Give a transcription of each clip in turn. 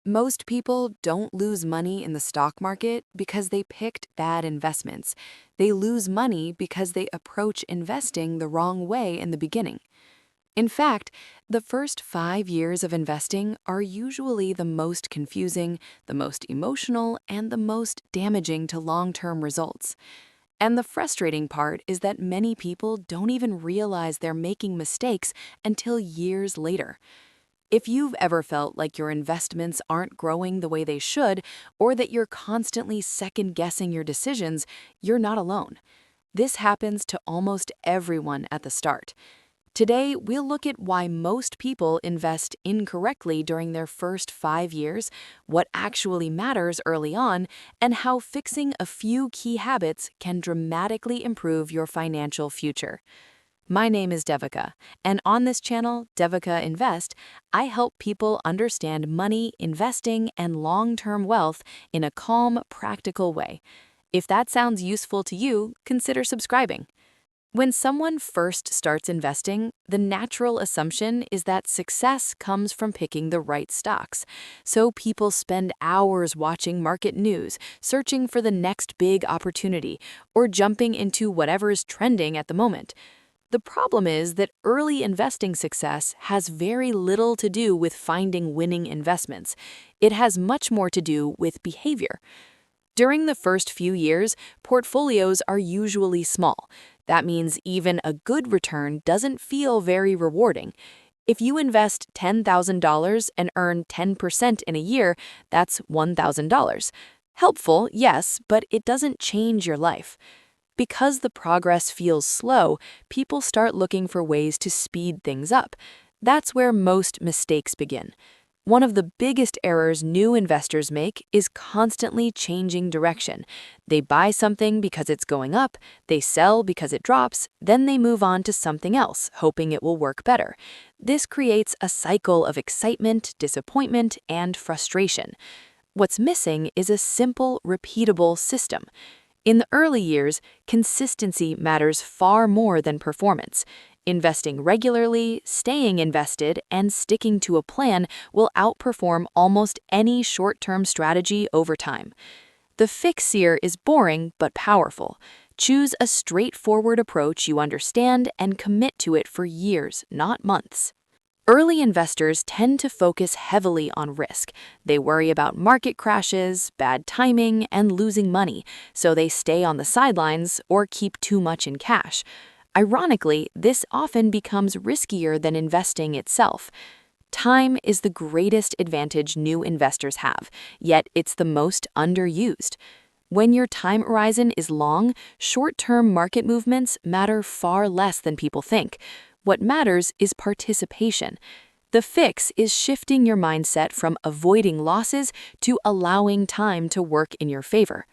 Most people don't lose money in the stock market because they picked bad investments. They lose money because they approach investing the wrong way in the beginning. In fact, the first 5 years of investing are usually the most confusing, the most emotional, and the most damaging to long-term results. And the frustrating part is that many people don't even realize they're making mistakes until years later. If you've ever felt like your investments aren't growing the way they should, or that you're constantly second-guessing your decisions, you're not alone. This happens to almost everyone at the start. Today, we'll look at why most people invest incorrectly during their first 5 years, what actually matters early on, and how fixing a few key habits can dramatically improve your financial future. My name is Devika, and on this channel, Devika Invest, I help people understand money, investing, and long-term wealth in a calm, practical way. If that sounds useful to you, consider subscribing. When someone first starts investing, the natural assumption is that success comes from picking the right stocks. So people spend hours watching market news, searching for the next big opportunity, or jumping into whatever's trending at the moment. The problem is that early investing success has very little to do with finding winning investments. It has much more to do with behavior. During the first few years, portfolios are usually small. That means even a good return doesn't feel very rewarding. If you invest $10,000 and earn 10% in a year, that's $1,000. Helpful, yes, but it doesn't change your life. Because the progress feels slow, people start looking for ways to speed things up. That's where most mistakes begin. One of the biggest errors new investors make is constantly changing direction. They buy something because it's going up, they sell because it drops, then they move on to something else, hoping it will work better. This creates a cycle of excitement, disappointment, and frustration. What's missing is a simple, repeatable system. In the early years, consistency matters far more than performance. Investing regularly, staying invested, and sticking to a plan will outperform almost any short-term strategy over time. The fix here is boring but powerful. Choose a straightforward approach you understand and commit to it for years, not months. Early investors tend to focus heavily on risk. They worry about market crashes, bad timing, and losing money, so they stay on the sidelines or keep too much in cash. Ironically, this often becomes riskier than investing itself. Time is the greatest advantage new investors have, yet it's the most underused. When your time horizon is long, short-term market movements matter far less than people think. What matters is participation. The fix is shifting your mindset from avoiding losses to allowing time to work in your favor.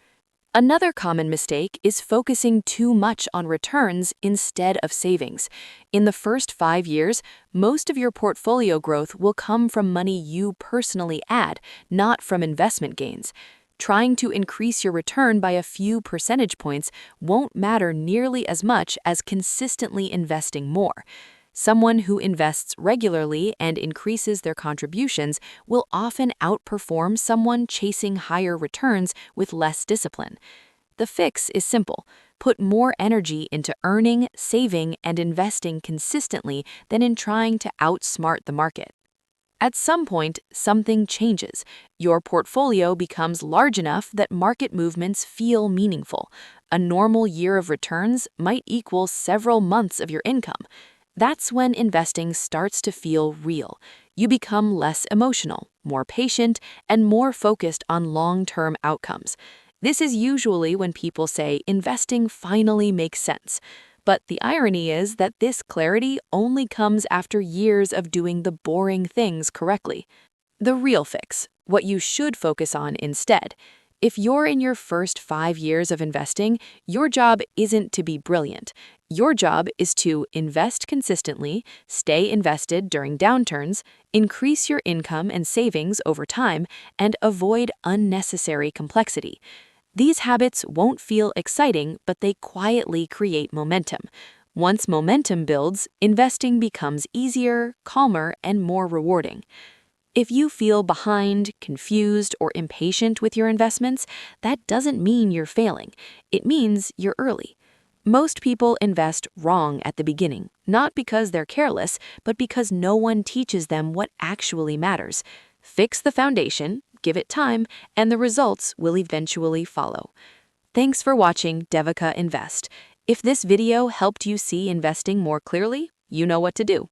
Another common mistake is focusing too much on returns instead of savings. In the first 5 years, most of your portfolio growth will come from money you personally add, not from investment gains. Trying to increase your return by a few percentage points won't matter nearly as much as consistently investing more. Someone who invests regularly and increases their contributions will often outperform someone chasing higher returns with less discipline. The fix is simple. Put more energy into earning, saving, and investing consistently than in trying to outsmart the market. At some point, something changes. Your portfolio becomes large enough that market movements feel meaningful. A normal year of returns might equal several months of your income. That's when investing starts to feel real. You become less emotional, more patient, and more focused on long-term outcomes. This is usually when people say investing finally makes sense. But the irony is that this clarity only comes after years of doing the boring things correctly. The real fix, what you should focus on instead. If you're in your first 5 years of investing, your job isn't to be brilliant. Your job is to invest consistently, stay invested during downturns, increase your income and savings over time, and avoid unnecessary complexity. These habits won't feel exciting, but they quietly create momentum. Once momentum builds, investing becomes easier, calmer, and more rewarding. If you feel behind, confused, or impatient with your investments, that doesn't mean you're failing. It means you're early. Most people invest wrong at the beginning, not because they're careless, but because no one teaches them what actually matters. Fix the foundation, give it time, and the results will eventually follow. Thanks for watching Devika Invest. If this video helped you see investing more clearly, you know what to do.